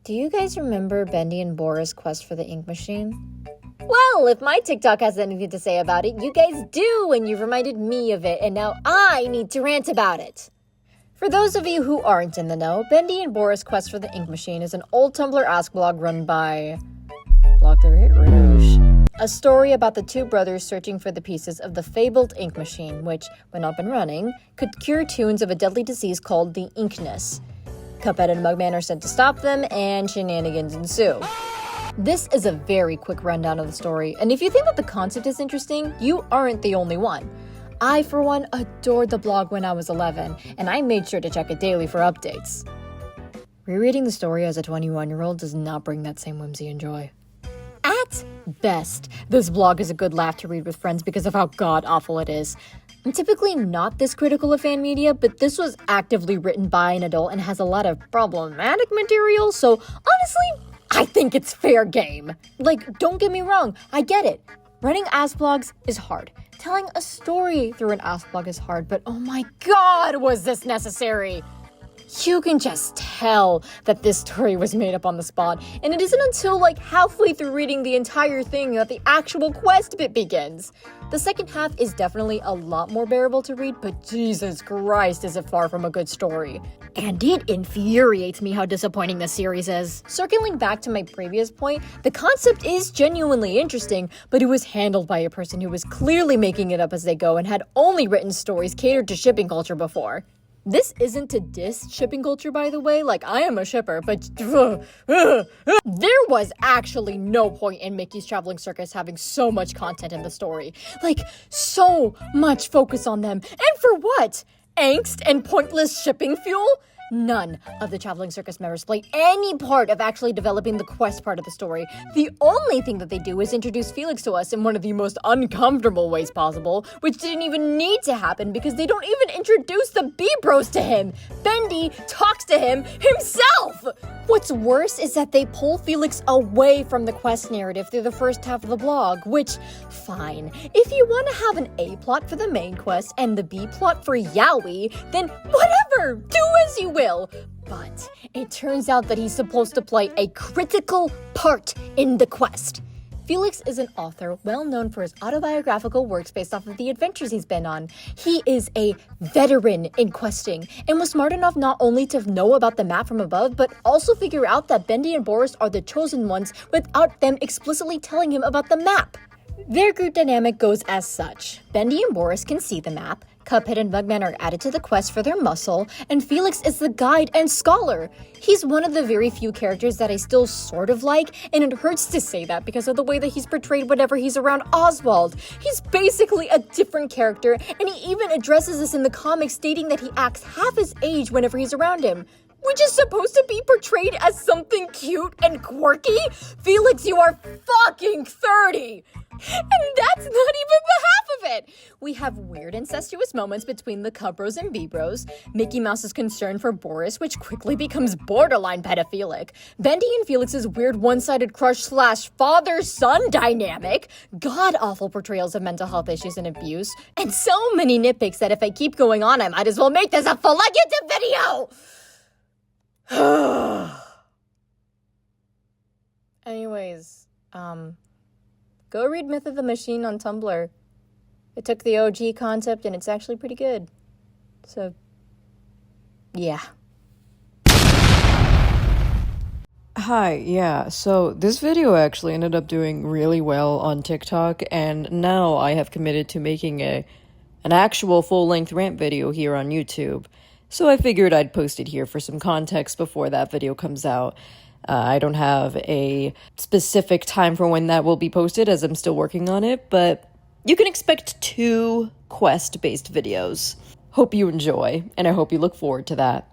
Do you guys remember Bendy and Boris' quest for the ink machine? Well, if my TikTok has anything to say about it, you guys do, and you've reminded me of it, and now I need to rant about it. For those of you who aren't in the know, Bendy and Boris' quest for the ink machine is an old Tumblr Ask blog run by Rouge. A story about the two brothers searching for the pieces of the fabled ink machine, which, when up and running, could cure tunes of a deadly disease called the inkness. Cuphead and Mugman are sent to stop them, and shenanigans ensue. This is a very quick rundown of the story, and if you think that the concept is interesting, you aren't the only one. I, for one, adored the blog when I was 11, and I made sure to check it daily for updates. Rereading the story as a 21-year-old does not bring that same whimsy and joy. At best, this blog is a good laugh to read with friends because of how god-awful it is. I'm typically not this critical of fan media, but this was actively written by an adult and has a lot of problematic material, so honestly, I think it's fair game. Like, don't get me wrong, I get it. Running Ask blogs is hard. Telling a story through an Ask blog is hard, but oh my god, was this necessary! You can just tell that this story was made up on the spot, and it isn't until like halfway through reading the entire thing that the actual quest bit begins. The second half is definitely a lot more bearable to read, but Jesus Christ is it far from a good story. And it infuriates me how disappointing this series is. Circling back to my previous point, the concept is genuinely interesting, but it was handled by a person who was clearly making it up as they go and had only written stories catered to shipping culture before. This isn't to diss shipping culture, by the way, like I am a shipper, but there was actually no point in Mickey's Traveling Circus having so much content in the story. Like, so much focus on them. And for what? Angst and pointless shipping fuel? None of the Traveling Circus members play any part of actually developing the quest part of the story. The only thing that they do is introduce Felix to us in one of the most uncomfortable ways possible, which didn't even need to happen because they don't even introduce the B-Bros to him. Bendy talks to him himself! What's worse is that they pull Felix away from the quest narrative through the first half of the blog, which, fine. If you want to have an A plot for the main quest and the B plot for Yowie, then whatever, do as you will. But it turns out that he's supposed to play a critical part in the quest. Felix is an author well known for his autobiographical works based off of the adventures he's been on. He is a veteran in questing and was smart enough not only to know about the map from above, but also figure out that Bendy and Boris are the chosen ones without them explicitly telling him about the map. Their group dynamic goes as such. Bendy and Boris can see the map, Cuphead and Mugman are added to the quest for their muscle, and Felix is the guide and scholar. He's one of the very few characters that I still sort of like, and it hurts to say that because of the way that he's portrayed whenever he's around Oswald. He's basically a different character, and he even addresses this in the comics, stating that he acts half his age whenever he's around him. Which is supposed to be portrayed as something cute and quirky? Felix, you are fucking 30! And that's not even the half of it! We have weird incestuous moments between the Cub-Bros and B-Bros, Mickey Mouse's concern for Boris, which quickly becomes borderline pedophilic, Bendy and Felix's weird one-sided crush / father-son dynamic, god-awful portrayals of mental health issues and abuse, and so many nitpicks that if I keep going on, I might as well make this a full YouTube video! Anyways, go read Myth of the Machine on Tumblr. It took the OG concept and it's actually pretty good. So, yeah. Hi, yeah, so this video actually ended up doing really well on TikTok, and now I have committed to making an actual full-length rant video here on YouTube. So I figured I'd post it here for some context before that video comes out. I don't have a specific time for when that will be posted as I'm still working on it, but you can expect 2 quest-based videos. Hope you enjoy, and I hope you look forward to that.